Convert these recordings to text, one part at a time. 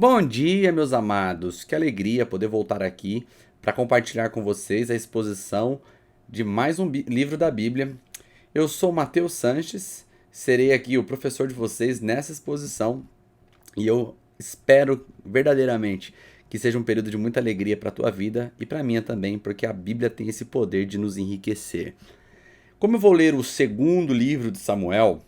Bom dia, meus amados. Que alegria poder voltar aqui para compartilhar com vocês a exposição de mais um livro da Bíblia. Eu sou Mateus Sanches, serei aqui o professor de vocês nessa exposição e eu espero verdadeiramente que seja um período de muita alegria para a tua vida e para a minha também, porque a Bíblia tem esse poder de nos enriquecer. Como eu vou ler o segundo livro de Samuel,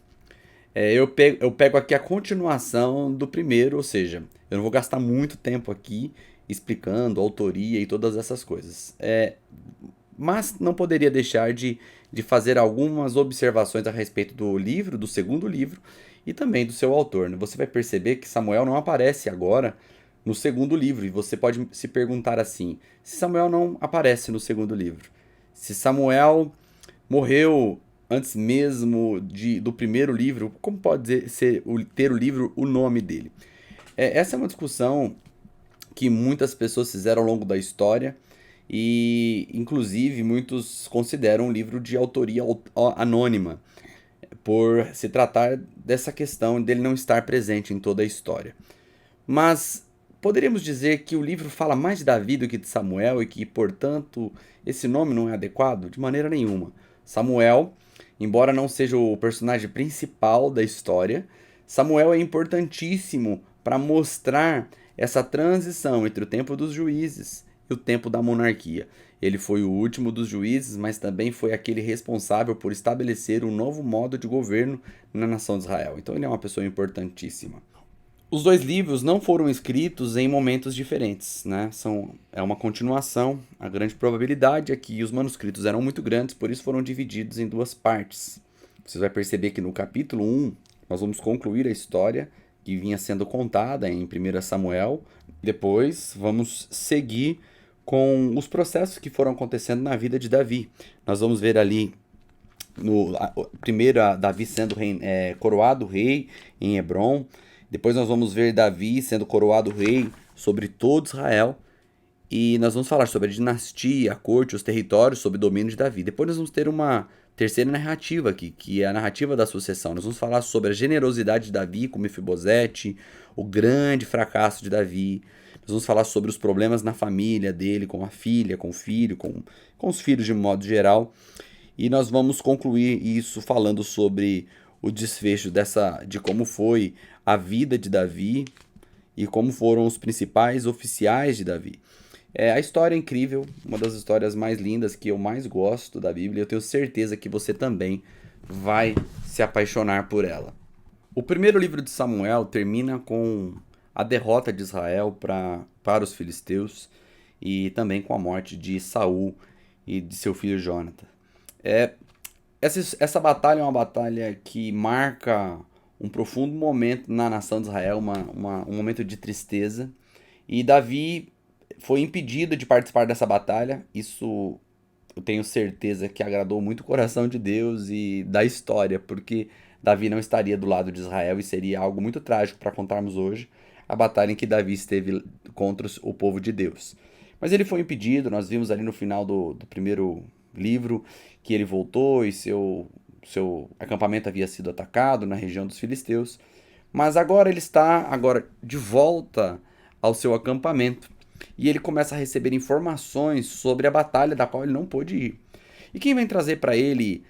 eu pego aqui a continuação do primeiro, ou seja, eu não vou gastar muito tempo aqui explicando a autoria e todas essas coisas. Mas não poderia deixar de fazer algumas observações a respeito do livro, do segundo livro, e também do seu autor, né? Você vai perceber que Samuel não aparece agora no segundo livro, e você pode se perguntar assim: se Samuel não aparece no segundo livro, se Samuel morreu antes mesmo do primeiro livro, como pode ter o livro o nome dele? Essa é uma discussão que muitas pessoas fizeram ao longo da história e, inclusive, muitos consideram um livro de autoria anônima, por se tratar dessa questão dele não estar presente em toda a história. Mas poderíamos dizer que o livro fala mais de Davi do que de Samuel e que, portanto, esse nome não é adequado? De maneira nenhuma. Samuel, embora não seja o personagem principal da história, Samuel é importantíssimo para mostrar essa transição entre o tempo dos juízes e o tempo da monarquia. Ele foi o último dos juízes, mas também foi aquele responsável por estabelecer um novo modo de governo na nação de Israel. Então ele é uma pessoa importantíssima. Os dois livros não foram escritos em momentos diferentes, né? É uma continuação. A grande probabilidade é que os manuscritos eram muito grandes, por isso foram divididos em duas partes. Você vai perceber que no capítulo 1 nós vamos concluir a história que vinha sendo contada em 1 Samuel. Depois vamos seguir com os processos que foram acontecendo na vida de Davi. Nós vamos ver ali primeiro Davi sendo coroado rei em Hebron. Depois nós vamos ver Davi sendo coroado rei sobre todo Israel. E nós vamos falar sobre a dinastia, a corte, os territórios sob domínio de Davi. Depois nós vamos ter uma terceira narrativa aqui, que é a narrativa da sucessão. Nós vamos falar sobre a generosidade de Davi com Mefibosete, o grande fracasso de Davi. Nós vamos falar sobre os problemas na família dele, com a filha, com o filho, com os filhos de modo geral. E nós vamos concluir isso falando sobre o desfecho de como foi a vida de Davi e como foram os principais oficiais de Davi. A história é incrível, uma das histórias mais lindas que eu mais gosto da Bíblia. Eu tenho certeza que você também vai se apaixonar por ela. O primeiro livro de Samuel termina com a derrota de Israel para os filisteus e também com a morte de Saul e de seu filho Jonathan. Essa batalha é uma batalha que marca um profundo momento na nação de Israel, um momento de tristeza. E Davi foi impedido de participar dessa batalha. Isso eu tenho certeza que agradou muito o coração de Deus e da história, porque Davi não estaria do lado de Israel e seria algo muito trágico para contarmos hoje, a batalha em que Davi esteve contra o povo de Deus. Mas ele foi impedido, nós vimos ali no final do primeiro livro que ele voltou e seu acampamento havia sido atacado na região dos filisteus. Mas agora ele está de volta ao seu acampamento e ele começa a receber informações sobre a batalha da qual ele não pôde ir. E quem vem trazer para ele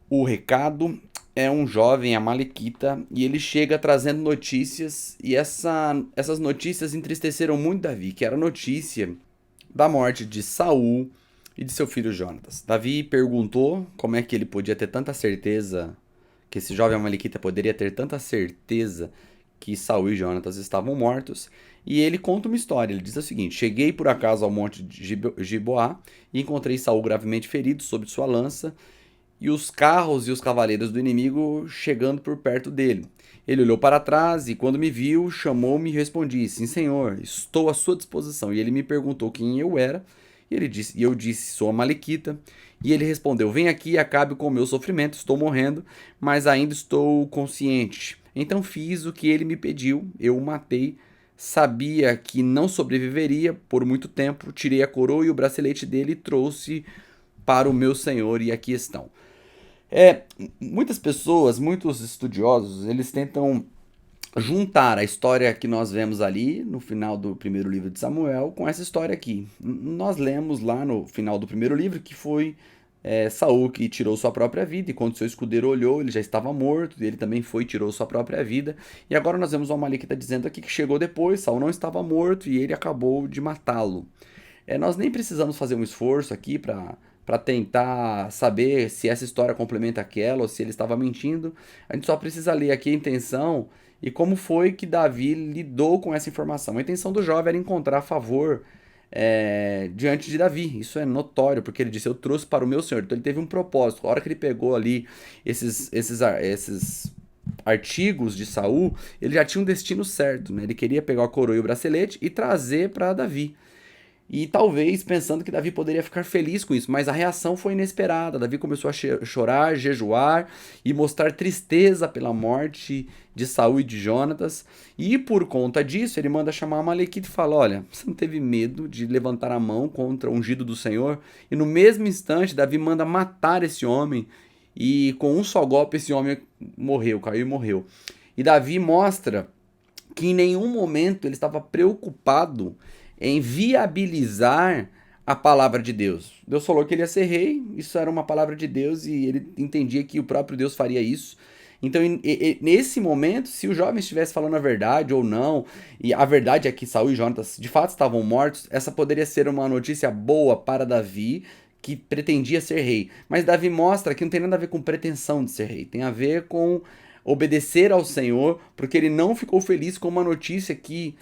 o recado é um jovem amalequita e ele chega trazendo notícias e essas notícias entristeceram muito Davi, que era a notícia da morte de Saul e de seu filho Jonatas. Davi perguntou como é que ele podia ter tanta certeza, que esse jovem amalequita poderia ter tanta certeza que Saul e Jonatas estavam mortos. E ele conta uma história, ele diz o seguinte: cheguei por acaso ao monte de Giboá e encontrei Saul gravemente ferido sob sua lança e os carros e os cavaleiros do inimigo chegando por perto dele. Ele olhou para trás e quando me viu, chamou-me e respondi: sim, senhor, estou à sua disposição. E ele me perguntou quem eu era e eu disse: sou a Malequita. E ele respondeu: vem aqui e acabe com o meu sofrimento, estou morrendo, mas ainda estou consciente. Então fiz o que ele me pediu, eu o matei. Sabia que não sobreviveria por muito tempo, tirei a coroa e o bracelete dele e trouxe para o meu senhor, e aqui estão. Muitas pessoas, muitos estudiosos, eles tentam juntar a história que nós vemos ali no final do primeiro livro de Samuel com essa história aqui. Nós lemos lá no final do primeiro livro que foi Saul que tirou sua própria vida, e quando seu escudeiro olhou, ele já estava morto, e ele também foi e tirou sua própria vida. E agora nós vemos o Amalequita dizendo aqui que chegou depois, Saul não estava morto e ele acabou de matá-lo. Nós nem precisamos fazer um esforço aqui para tentar saber se essa história complementa aquela ou se ele estava mentindo. A gente só precisa ler aqui a intenção e como foi que Davi lidou com essa informação. A intenção do jovem era encontrar favor diante de Davi. Isso é notório, porque ele disse: eu trouxe para o meu senhor. Então ele teve um propósito. A hora que ele pegou ali esses artigos de Saul, ele já tinha um destino certo, né? Ele queria pegar a coroa e o bracelete e trazer para Davi. E talvez pensando que Davi poderia ficar feliz com isso, mas a reação foi inesperada. Davi começou a chorar, jejuar e mostrar tristeza pela morte de Saul e de Jonatas. E por conta disso, ele manda chamar Amalequita e fala: olha, você não teve medo de levantar a mão contra o ungido do Senhor? E no mesmo instante, Davi manda matar esse homem. E com um só golpe, esse homem morreu, caiu e morreu. E Davi mostra que em nenhum momento ele estava preocupado em viabilizar a palavra de Deus. Deus falou que ele ia ser rei, isso era uma palavra de Deus e ele entendia que o próprio Deus faria isso. Então, nesse momento, se o jovem estivesse falando a verdade ou não, e a verdade é que Saul e Jonatas de fato estavam mortos, essa poderia ser uma notícia boa para Davi, que pretendia ser rei. Mas Davi mostra que não tem nada a ver com pretensão de ser rei, tem a ver com obedecer ao Senhor, porque ele não ficou feliz com uma notícia que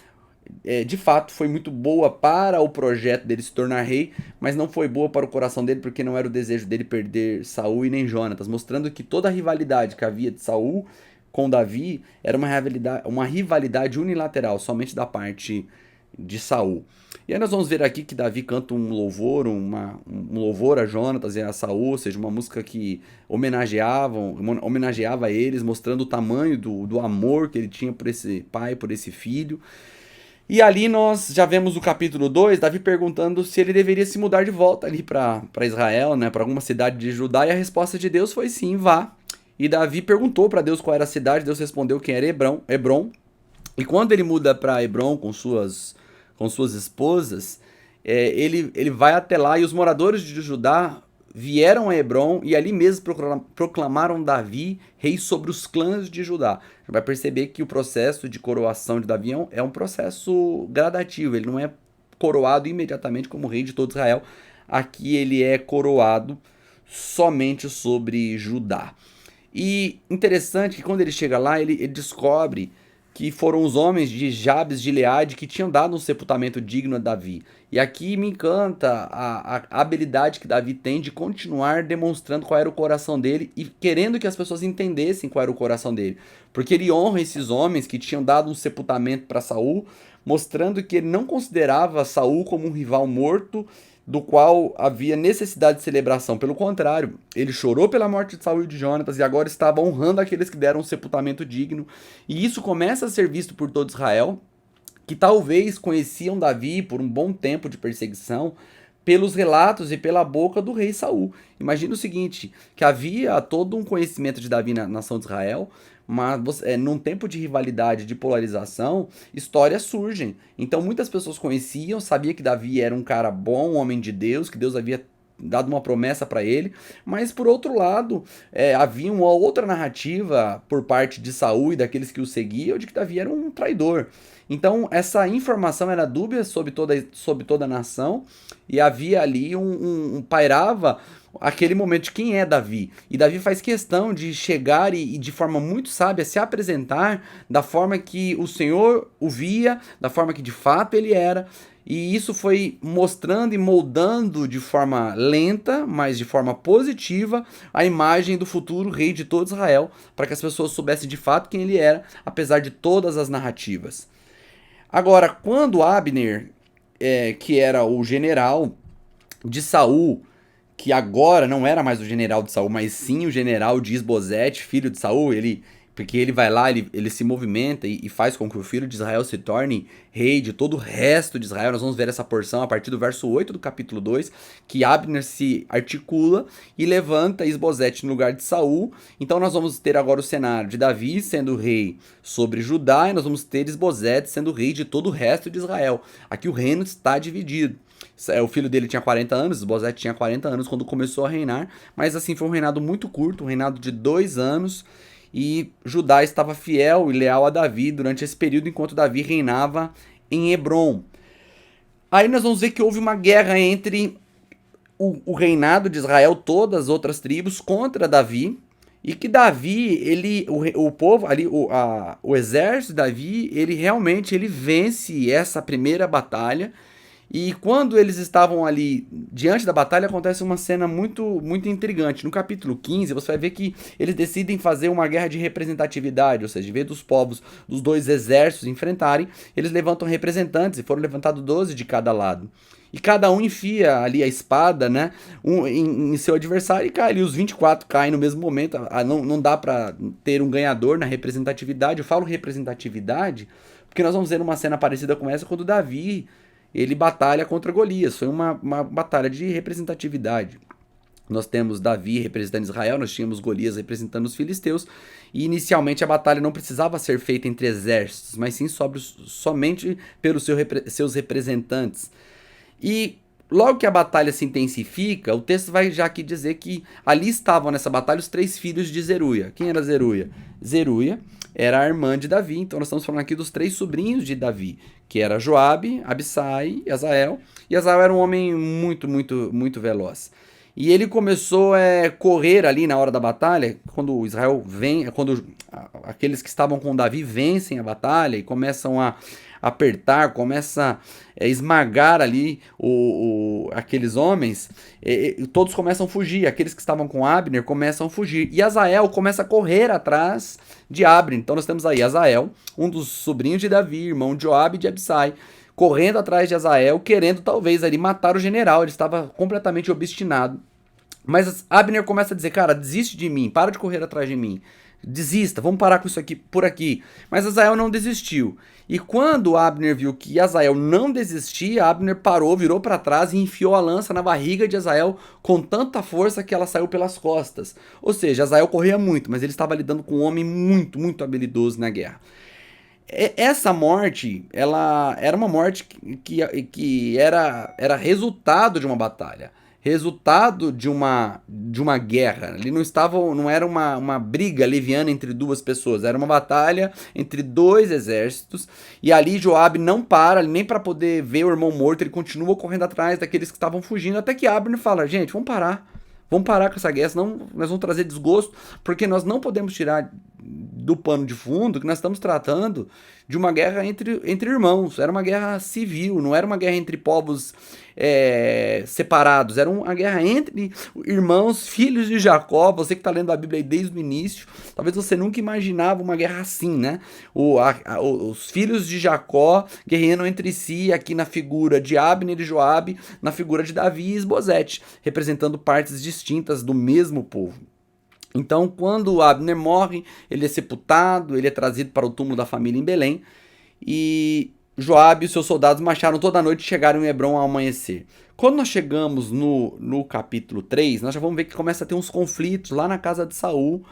de fato foi muito boa para o projeto dele se tornar rei, mas não foi boa para o coração dele, porque não era o desejo dele perder Saul e nem Jonatas, mostrando que toda a rivalidade que havia de Saul com Davi era uma rivalidade unilateral, somente da parte de Saul. E aí nós vamos ver aqui que Davi canta um louvor, um louvor a Jonatas e a Saul, ou seja, uma música que homenageava eles, mostrando o tamanho do amor que ele tinha por esse pai, por esse filho. E ali nós já vemos o capítulo 2, Davi perguntando se ele deveria se mudar de volta ali para Israel, né, para alguma cidade de Judá, e a resposta de Deus foi sim, vá. E Davi perguntou para Deus qual era a cidade, Deus respondeu que era Hebron. E quando ele muda para Hebron com suas esposas, ele vai até lá e os moradores de Judá vieram a Hebron e ali mesmo proclamaram Davi rei sobre os clãs de Judá. Você vai perceber que o processo de coroação de Davi é um processo gradativo, ele não é coroado imediatamente como rei de todo Israel. Aqui ele é coroado somente sobre Judá. E interessante que quando ele chega lá, ele descobre que foram os homens de Jabes de Gileade que tinham dado um sepultamento digno a Davi. E aqui me encanta a habilidade que Davi tem de continuar demonstrando qual era o coração dele e querendo que as pessoas entendessem qual era o coração dele. Porque ele honra esses homens que tinham dado um sepultamento para Saul, mostrando que ele não considerava Saul como um rival morto, do qual havia necessidade de celebração. Pelo contrário, ele chorou pela morte de Saul e de Jonatas e agora estava honrando aqueles que deram um sepultamento digno. E isso começa a ser visto por todo Israel, que talvez conheciam Davi por um bom tempo de perseguição, pelos relatos e pela boca do rei Saul. Imagina o seguinte, que havia todo um conhecimento de Davi na nação de Israel, mas num tempo de rivalidade, de polarização, histórias surgem. Então muitas pessoas conheciam, sabiam que Davi era um cara bom, um homem de Deus, que Deus havia dado uma promessa para ele, mas por outro lado, havia uma outra narrativa por parte de Saul e daqueles que o seguiam de que Davi era um traidor. Então essa informação era dúbia sobre toda a nação e havia ali pairava aquele momento de quem é Davi. E Davi faz questão de chegar e de forma muito sábia se apresentar da forma que o Senhor o via, da forma que de fato ele era. E isso foi mostrando e moldando de forma lenta, mas de forma positiva, a imagem do futuro rei de todo Israel, para que as pessoas soubessem de fato quem ele era, apesar de todas as narrativas. Agora, quando Abner, que era o general de Saul, que agora não era mais o general de Saul, mas sim o general de Isbosete, filho de Saul, ele porque ele vai lá, ele se movimenta e faz com que o filho de Israel se torne rei de todo o resto de Israel. Nós vamos ver essa porção a partir do verso 8 do capítulo 2, que Abner se articula e levanta Isbosete no lugar de Saul. Então nós vamos ter agora o cenário de Davi sendo rei sobre Judá, e nós vamos ter Isbosete sendo rei de todo o resto de Israel. Aqui o reino está dividido. O filho dele tinha 40 anos, Isbosete tinha 40 anos quando começou a reinar, mas assim foi um reinado muito curto, um reinado de 2 anos, e Judá estava fiel e leal a Davi durante esse período, enquanto Davi reinava em Hebrom. Aí nós vamos ver que houve uma guerra entre o reinado de Israel, todas as outras tribos, contra Davi, e que Davi, o povo ali, o exército de Davi, ele realmente vence essa primeira batalha. E quando eles estavam ali diante da batalha, acontece uma cena muito intrigante. No capítulo 15, você vai ver que eles decidem fazer uma guerra de representatividade, ou seja, em vez dos povos dos dois exércitos enfrentarem, eles levantam representantes, e foram levantados 12 de cada lado. E cada um enfia ali a espada, né, em seu adversário, e cai ali, os 24 caem no mesmo momento. Não dá para ter um ganhador na representatividade. Eu falo representatividade porque nós vamos ver uma cena parecida com essa quando Davi ele batalha contra Golias. Foi uma batalha de representatividade. Nós temos Davi representando Israel, nós tínhamos Golias representando os filisteus, e inicialmente a batalha não precisava ser feita entre exércitos, mas sim somente pelos seus representantes. E logo que a batalha se intensifica, o texto vai já aqui dizer que ali estavam nessa batalha os 3 filhos de Zeruia. Quem era Zeruia? Zeruia era a irmã de Davi, então nós estamos falando aqui dos 3 sobrinhos de Davi, que era Joabe, Abissai e Azael. E Azael era um homem muito veloz. E ele começou a correr ali na hora da batalha, quando Israel vem, quando aqueles que estavam com Davi vencem a batalha e começam a apertar, começa a esmagar ali aqueles homens, todos começam a fugir. Aqueles que estavam com Abner começam a fugir. E Azael começa a correr atrás de Abner. Então nós temos aí Azael, um dos sobrinhos de Davi, irmão de Joabe e de Abissai, correndo atrás de Azael, querendo talvez ali matar o general. Ele estava completamente obstinado. Mas Abner começa a dizer, cara, desiste de mim, para de correr atrás de mim. Desista, vamos parar com isso aqui por aqui. Mas Azael não desistiu. E quando Abner viu que Azael não desistia, Abner parou, virou para trás e enfiou a lança na barriga de Azael com tanta força que ela saiu pelas costas. Ou seja, Azael corria muito, mas ele estava lidando com um homem muito habilidoso na guerra. Essa morte, ela era uma morte que era resultado de uma batalha, resultado de uma guerra. Ali não era uma briga leviana entre 2 pessoas, era uma batalha entre 2 exércitos, e ali Joabe não para, nem para poder ver o irmão morto, ele continua correndo atrás daqueles que estavam fugindo, até que Abner fala, gente, vamos parar com essa guerra, senão nós vamos trazer desgosto, porque nós não podemos tirar do pano de fundo que nós estamos tratando de uma guerra entre irmãos. Era uma guerra civil, não era uma guerra entre povos separados, era uma guerra entre irmãos, filhos de Jacó. Você que está lendo a Bíblia aí desde o início, talvez você nunca imaginava uma guerra assim, né? Os filhos de Jacó guerreando entre si, aqui na figura de Abner e Joabe, na figura de Davi e Isbosete, representando partes distintas do mesmo povo. Então, quando Abner morre, ele é sepultado, ele é trazido para o túmulo da família em Belém, e Joabe e seus soldados marcharam toda a noite e chegaram em Hebrom ao amanhecer. Quando nós chegamos no capítulo 3, nós já vamos ver que começa a ter uns conflitos lá na casa de Saul,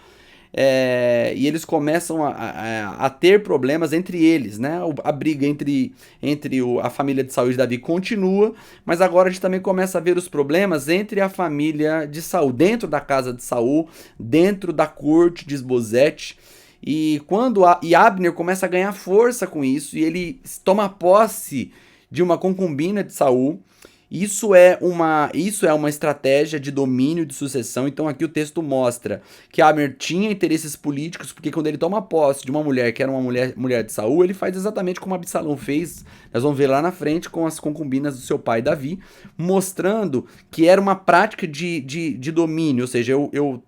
e eles começam a ter problemas entre eles, né? A briga entre a família de Saul e de Davi continua, mas agora a gente também começa a ver os problemas entre a família de Saul, dentro da casa de Saul, dentro da corte de Isbosete. E quando Abner começa a ganhar força com isso, e ele toma posse de uma concubina de Saul. Isso é uma estratégia de domínio e de sucessão. Então aqui o texto mostra que Abner tinha interesses políticos, porque quando ele toma posse de uma mulher que era uma mulher de Saul, ele faz exatamente como Absalão fez. Nós vamos ver lá na frente com as concubinas do seu pai Davi, mostrando que era uma prática de domínio, ou seja, eu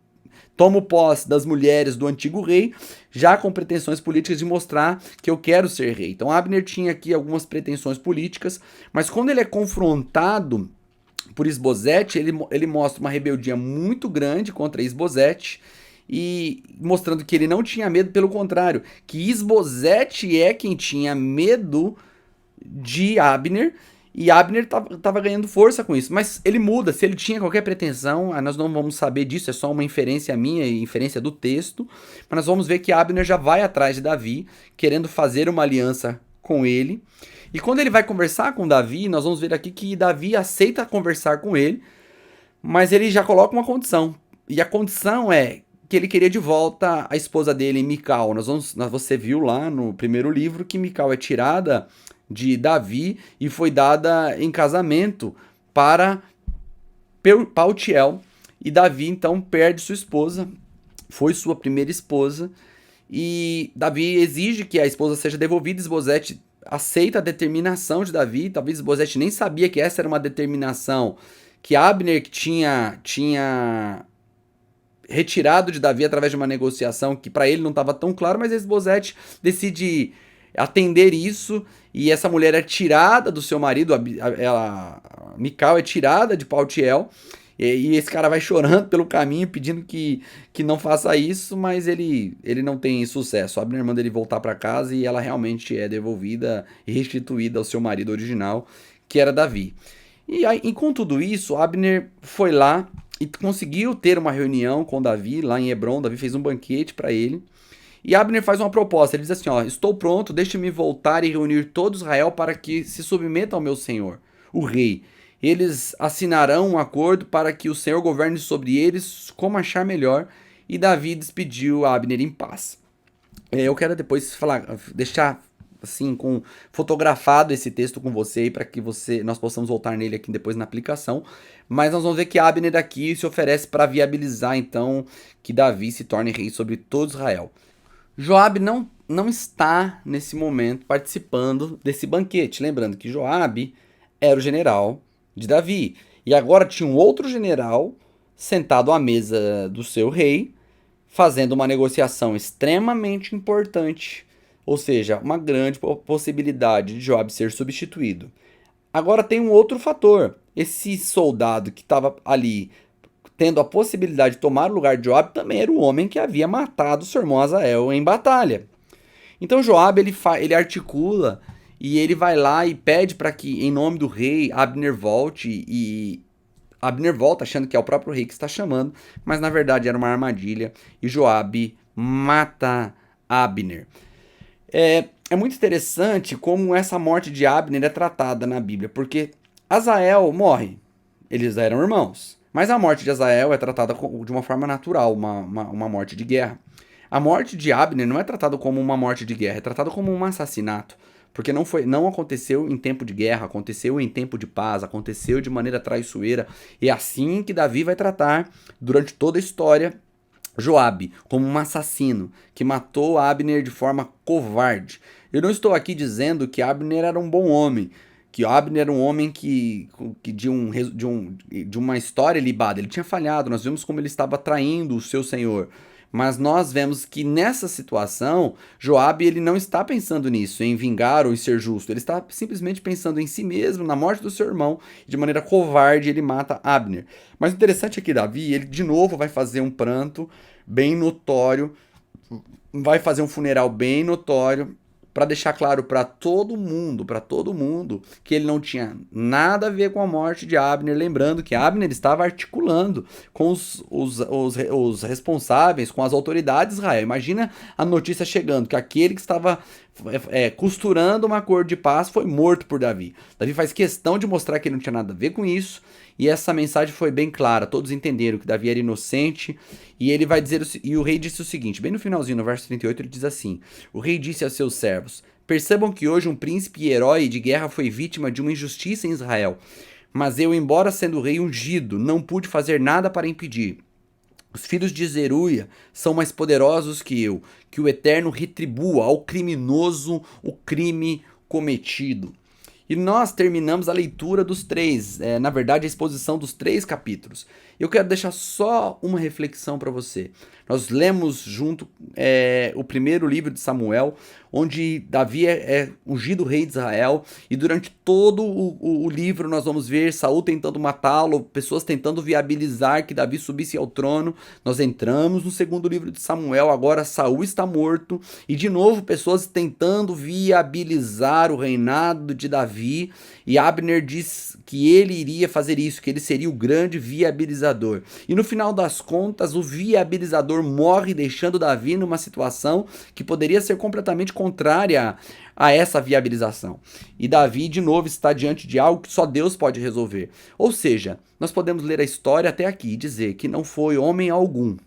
tomo posse das mulheres do antigo rei, já com pretensões políticas de mostrar que eu quero ser rei. Então Abner tinha aqui algumas pretensões políticas, mas quando ele é confrontado por Isbosete, ele mostra uma rebeldia muito grande contra Isbosete, e mostrando que ele não tinha medo, pelo contrário, que Isbosete é quem tinha medo de Abner, e Abner tava ganhando força com isso. Mas ele muda, se ele tinha qualquer pretensão, nós não vamos saber disso, é só uma inferência minha e inferência do texto. Mas nós vamos ver que Abner já vai atrás de Davi, querendo fazer uma aliança com ele. E quando ele vai conversar com Davi, nós vamos ver aqui que Davi aceita conversar com ele, mas ele já coloca uma condição. E a condição é que ele queria de volta a esposa dele, Mical. Você viu lá no primeiro livro que Mical é tirada de Davi e foi dada em casamento para Paltiel. E Davi então perde sua esposa, foi sua primeira esposa, e Davi exige que a esposa seja devolvida. Esbozete aceita a determinação de Davi. Talvez Esbozete nem sabia que essa era uma determinação que Abner tinha retirado de Davi através de uma negociação que para ele não estava tão claro, mas Esbozete decide atender isso, e essa mulher é tirada do seu marido, Mical é tirada de Paltiel, e esse cara vai chorando pelo caminho, pedindo que não faça isso, mas ele não tem sucesso. Abner manda ele voltar para casa e ela realmente é devolvida e restituída ao seu marido original, que era Davi. E aí, com tudo isso, Abner foi lá e conseguiu ter uma reunião com Davi lá em Hebron. Davi fez um banquete para ele. E Abner faz uma proposta. Ele diz assim: ó, estou pronto, deixe-me voltar e reunir todo Israel para que se submeta ao meu senhor, o rei. Eles assinarão um acordo para que o Senhor governe sobre eles como achar melhor. E Davi despediu Abner em paz. Eu quero depois deixar assim fotografado esse texto com você para que nós possamos voltar nele aqui depois na aplicação. Mas nós vamos ver que Abner aqui se oferece para viabilizar então que Davi se torne rei sobre todo Israel. Joabe não está nesse momento participando desse banquete, lembrando que Joabe era o general de Davi e agora tinha um outro general sentado à mesa do seu rei, fazendo uma negociação extremamente importante, ou seja, uma grande possibilidade de Joabe ser substituído. Agora tem um outro fator. Esse soldado que estava ali tendo a possibilidade de tomar o lugar de Joabe também era o homem que havia matado seu irmão Azael em batalha. Então Joabe ele articula e ele vai lá e pede para que, em nome do rei, Abner volte, e Abner volta achando que é o próprio rei que está chamando, mas na verdade era uma armadilha, e Joabe mata Abner. É muito interessante como essa morte de Abner é tratada na Bíblia, porque Azael morre, eles eram irmãos, mas a morte de Azael é tratada de uma forma natural, uma morte de guerra. A morte de Abner não é tratada como uma morte de guerra, é tratada como um assassinato. Porque não aconteceu em tempo de guerra, aconteceu em tempo de paz, aconteceu de maneira traiçoeira. E é assim que Davi vai tratar, durante toda a história, Joabe como um assassino que matou Abner de forma covarde. Eu não estou aqui dizendo que Abner era um bom homem, que Abner era um homem que de uma história ilibada. Ele tinha falhado, nós vimos como ele estava traindo o seu senhor. Mas nós vemos que nessa situação, Joabe ele não está pensando nisso, em vingar ou em ser justo. Ele está simplesmente pensando em si mesmo, na morte do seu irmão. E de maneira covarde ele mata Abner. Mas o interessante é que Davi, ele de novo vai fazer um pranto bem notório, vai fazer um funeral bem notório, para deixar claro para todo mundo, que ele não tinha nada a ver com a morte de Abner, lembrando que Abner estava articulando com os responsáveis, com as autoridades de Israel. Imagina a notícia chegando, que aquele que estava costurando um acordo de paz foi morto por Davi. Davi faz questão de mostrar que ele não tinha nada a ver com isso, e essa mensagem foi bem clara, todos entenderam que Davi era inocente, e ele vai dizer, e o rei disse o seguinte, bem no finalzinho, no verso 38, ele diz assim: o rei disse aos seus servos: percebam que hoje um príncipe e herói de guerra foi vítima de uma injustiça em Israel, mas eu, embora sendo rei ungido, não pude fazer nada para impedir. Os filhos de Zeruia são mais poderosos que eu, que o Eterno retribua ao criminoso o crime cometido. E nós terminamos a leitura dos três, na verdade a exposição dos 3 capítulos. Eu quero deixar só uma reflexão para você. Nós lemos junto o primeiro livro de Samuel, onde Davi é ungido rei de Israel, e durante todo o livro nós vamos ver Saul tentando matá-lo, pessoas tentando viabilizar que Davi subisse ao trono. Nós entramos no segundo livro de Samuel, agora Saul está morto, e de novo pessoas tentando viabilizar o reinado de Davi, e Abner diz que ele iria fazer isso, que ele seria o grande viabilizador. E no final das contas, o viabilizador morre, deixando Davi numa situação que poderia ser completamente contrária a essa viabilização. E Davi, de novo, está diante de algo que só Deus pode resolver. Ou seja, nós podemos ler a história até aqui e dizer que não foi homem algum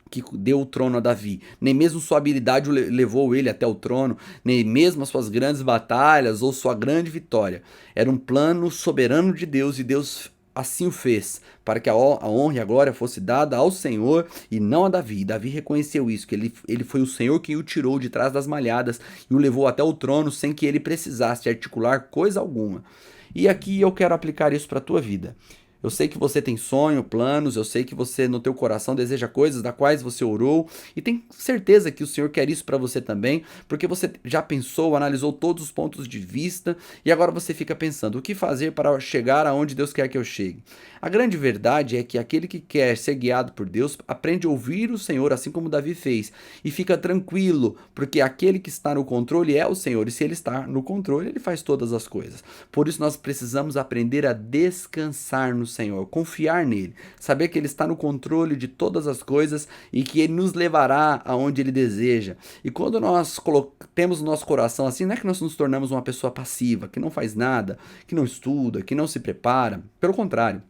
que deu o trono a Davi, nem mesmo sua habilidade levou ele até o trono, nem mesmo as suas grandes batalhas ou sua grande vitória. Era um plano soberano de Deus, e Deus assim o fez, para que a honra e a glória fosse dada ao Senhor e não a Davi. Davi reconheceu isso, que ele foi o Senhor quem o tirou de trás das malhadas e o levou até o trono sem que ele precisasse articular coisa alguma. E aqui eu quero aplicar isso para a tua vida. Eu sei que você tem sonho, planos, eu sei que você no teu coração deseja coisas das quais você orou, e tem certeza que o Senhor quer isso para você também, porque você já pensou, analisou todos os pontos de vista, e agora você fica pensando, o que fazer para chegar aonde Deus quer que eu chegue? A grande verdade é que aquele que quer ser guiado por Deus aprende a ouvir o Senhor, assim como Davi fez, e fica tranquilo, porque aquele que está no controle é o Senhor, e se ele está no controle, ele faz todas as coisas. Por isso nós precisamos aprender a descansar no Senhor, confiar nele, saber que ele está no controle de todas as coisas e que ele nos levará aonde ele deseja. E quando nós temos o nosso coração assim, não é que nós nos tornamos uma pessoa passiva, que não faz nada, que não estuda, que não se prepara. Pelo contrário,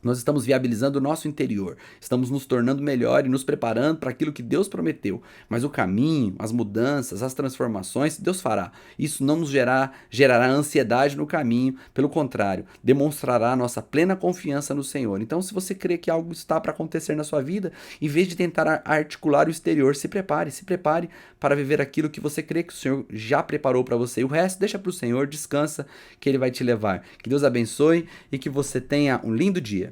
nós estamos viabilizando o nosso interior, estamos nos tornando melhor e nos preparando para aquilo que Deus prometeu. Mas o caminho, as mudanças, as transformações, Deus fará. Isso não nos gerará ansiedade no caminho, pelo contrário, demonstrará a nossa plena confiança no Senhor. Então, se você crê que algo está para acontecer na sua vida, em vez de tentar articular o exterior, se prepare para viver aquilo que você crê que o Senhor já preparou para você. E o resto deixa para o Senhor, descansa, que Ele vai te levar. Que Deus abençoe e que você tenha um lindo dia.